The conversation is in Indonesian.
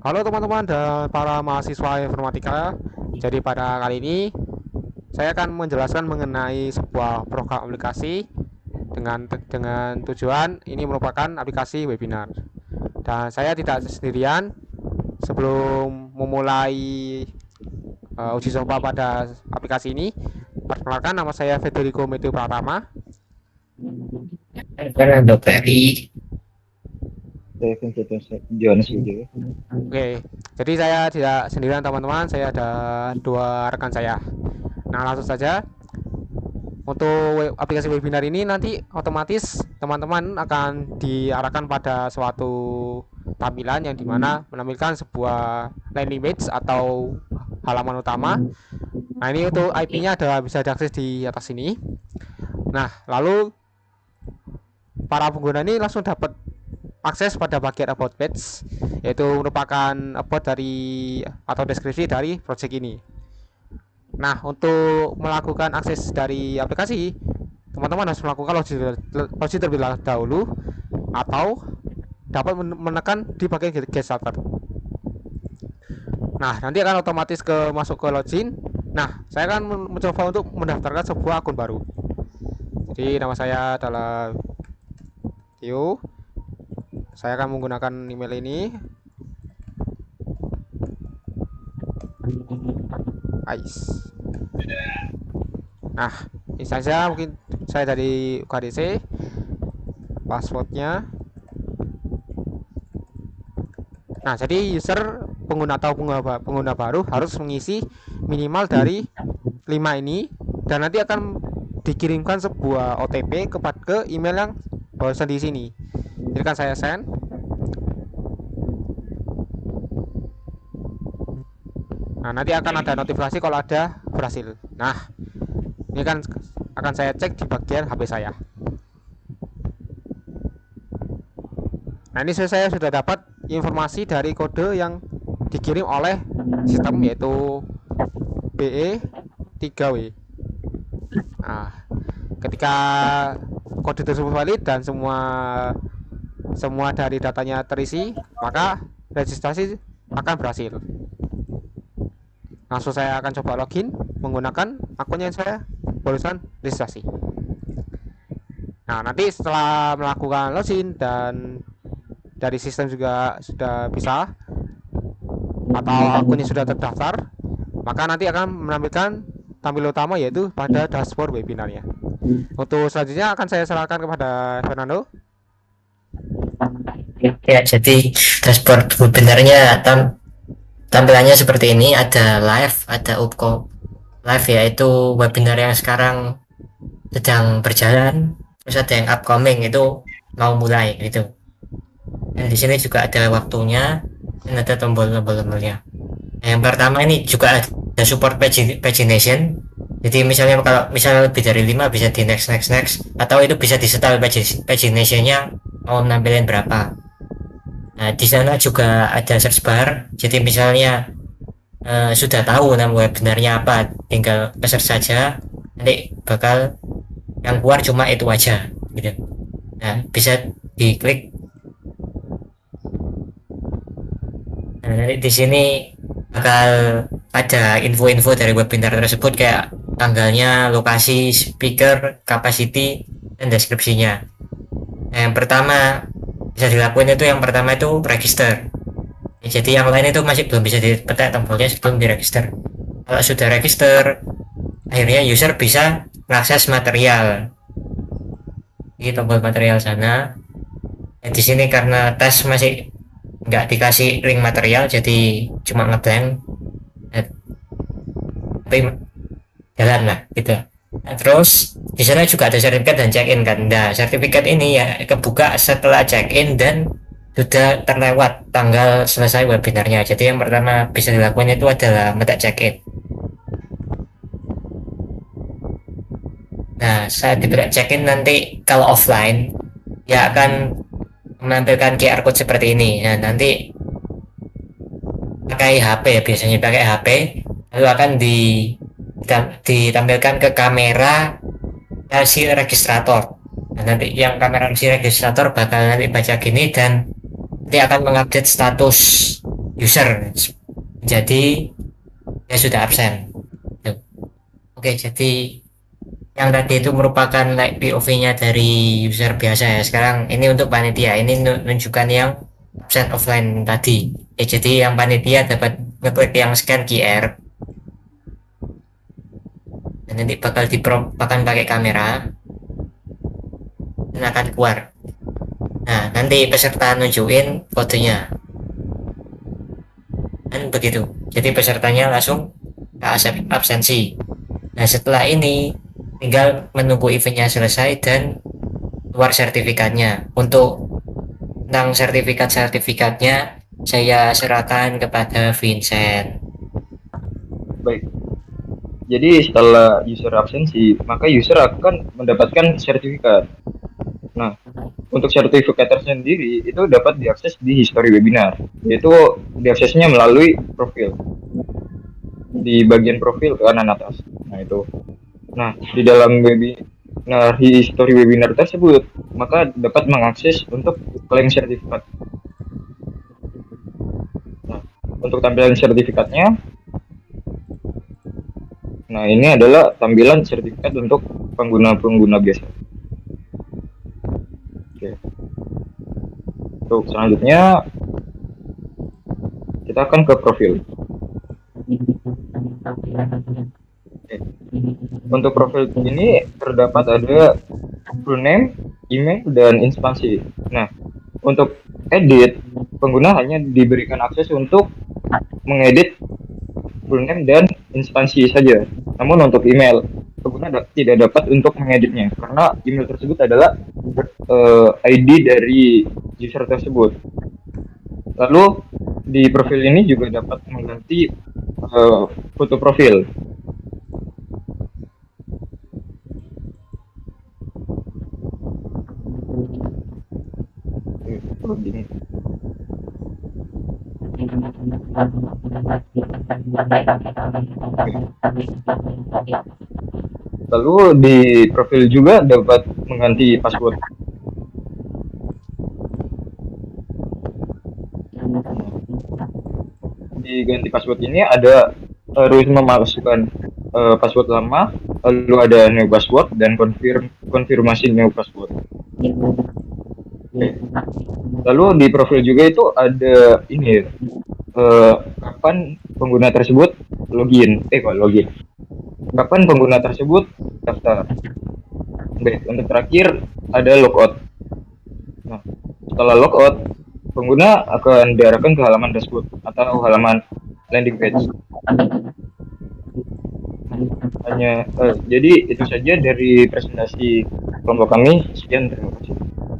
Halo teman-teman dan para mahasiswa informatika. Jadi pada kali ini saya akan menjelaskan mengenai sebuah program aplikasi dengan tujuan ini merupakan aplikasi webinar. Dan saya tidak sendirian. Sebelum memulai uji coba pada aplikasi ini, perkenalkan nama saya Federico Meteo Pratama. Karena dokter I. Saya Vincent Jonas juga. Oke, jadi saya tidak sendirian teman-teman, saya ada dua rekan saya. Nah, langsung saja. Untuk aplikasi webinar ini nanti otomatis teman-teman akan diarahkan pada suatu tampilan yang dimana menampilkan sebuah landing page atau halaman utama. Nah, ini untuk IP-nya ada bisa diakses di atas sini. Nah, lalu para pengguna ini langsung dapat akses pada bagian about page, yaitu merupakan about dari atau deskripsi dari project ini. Nah, untuk melakukan akses dari aplikasi, teman-teman harus melakukan login terlebih dahulu atau dapat menekan di bagian get started. Nah, nanti akan otomatis masuk ke login. Nah, saya akan mencoba untuk mendaftarkan sebuah akun baru. Jadi nama saya adalah Tio. Saya akan menggunakan email ini. Ais. Nah, ini saja mungkin saya dari UKDC. Passwordnya. Nah, jadi user pengguna atau pengguna baru harus mengisi minimal dari 5 ini dan nanti akan dikirimkan sebuah OTP ke email yang barusan di sini. Jadi kan saya send. Nah, nanti akan ada notifikasi kalau ada berhasil. Nah, ini kan akan saya cek di bagian HP saya. Nah, ini saya sudah dapat informasi dari kode yang dikirim oleh sistem yaitu BE3W. Nah, ketika kode tersebut valid dan semua dari datanya terisi, maka registrasi akan berhasil. Langsung saya akan coba login menggunakan akun yang saya barusan registrasi. Nah, nanti setelah melakukan login dan dari sistem juga sudah bisa atau akunnya sudah terdaftar, maka nanti akan menampilkan tampil utama yaitu pada dashboard webinarnya. Untuk selanjutnya akan saya serahkan kepada Fernando. Ya, jadi dashboard webinarnya tampilannya seperti ini. Ada live, ada upco live, yaitu webinar yang sekarang sedang berjalan, terus ada yang upcoming itu mau mulai gitu. Dan di sini juga ada waktunya dan ada tombol-tombolnya. Yang pertama ini juga ada support pagination. Jadi kalau misalnya lebih dari 5 bisa di next atau itu bisa di setel paginationnya mau nampilin berapa. Nah, di sana juga ada search bar. Jadi misalnya sudah tahu nama webinarnya apa, tinggal search saja. Nanti bakal yang keluar cuma itu aja gitu. Nah, bisa diklik. Nah, nanti di sini bakal ada info-info dari webinar tersebut kayak tanggalnya, lokasi, speaker, capacity, dan deskripsinya. Nah, yang pertama bisa dilakukan itu yang pertama itu register. Jadi yang lain itu masih belum bisa dipetak tombolnya sebelum diregister. Kalau sudah register, akhirnya user bisa mengakses material. Di tombol material sana. Nah, di sini karena tes masih nggak dikasih link material, jadi cuma ngeblank. Nah, tapi jalan lah gitu. Nah, terus di sana juga ada sertifikat dan check-in kan. Nah, sertifikat ini ya kebuka setelah check-in dan sudah terlewat tanggal selesai webinarnya. Jadi yang pertama bisa dilakukan itu adalah metak check-in. Nah, saat dibuka check-in nanti kalau offline ya akan menampilkan QR code seperti ini. Nah, nanti pakai HP ya, biasanya pakai HP, lalu akan ditampilkan ke kamera si registrator. Nah, nanti yang kamera si registrator bakal nanti baca gini dan nanti akan mengupdate status user. Jadi dia sudah absen. Tuh. Oke, jadi yang tadi itu merupakan like POV-nya dari user biasa ya. Sekarang ini untuk panitia. Ini menunjukkan yang absen offline tadi. Jadi yang panitia dapat ngeklik yang scan QR dan nanti bakal diprompakan pakai kamera dan akan keluar. Nah, nanti peserta nunjukin kodenya. Dan begitu. Jadi pesertanya langsung ke absensi. Nah, setelah ini tinggal menunggu eventnya selesai dan keluar sertifikatnya. Untuk tentang sertifikatnya saya serahkan kepada Vincent. Baik. Jadi setelah user absensi, maka user akan mendapatkan sertifikat. Nah, untuk sertifikat tersendiri itu dapat diakses di history webinar, yaitu diaksesnya melalui profil. Di bagian profil ke kanan atas. Nah, itu. Nah, di dalam history webinar tersebut, maka dapat mengakses untuk klaim sertifikat. Nah, untuk tampilan sertifikatnya, nah ini adalah tampilan sertifikat untuk pengguna-pengguna biasa. Oke. Untuk selanjutnya, kita akan ke profil. Oke. Untuk profil ini terdapat ada full name, email, dan instansi. Nah, untuk edit, pengguna hanya diberikan akses untuk mengedit full name dan instansi saja. Namun untuk email, pengguna tidak dapat untuk mengeditnya karena email tersebut adalah ID dari user tersebut. Lalu di profil ini juga dapat mengganti foto profil. Lalu di profil juga dapat mengganti password. Di ganti password ini ada harus memasukkan password lama, lalu ada new password dan konfirmasi new password. Okay. Lalu di profil juga itu ada ini kapan pengguna tersebut login. Kapan pengguna tersebut daftar. Baik, untuk terakhir ada logout. Nah, setelah logout, pengguna akan diarahkan ke halaman dashboard atau halaman landing page. Jadi itu saja dari presentasi kelompok kami. Sekian, terima kasih.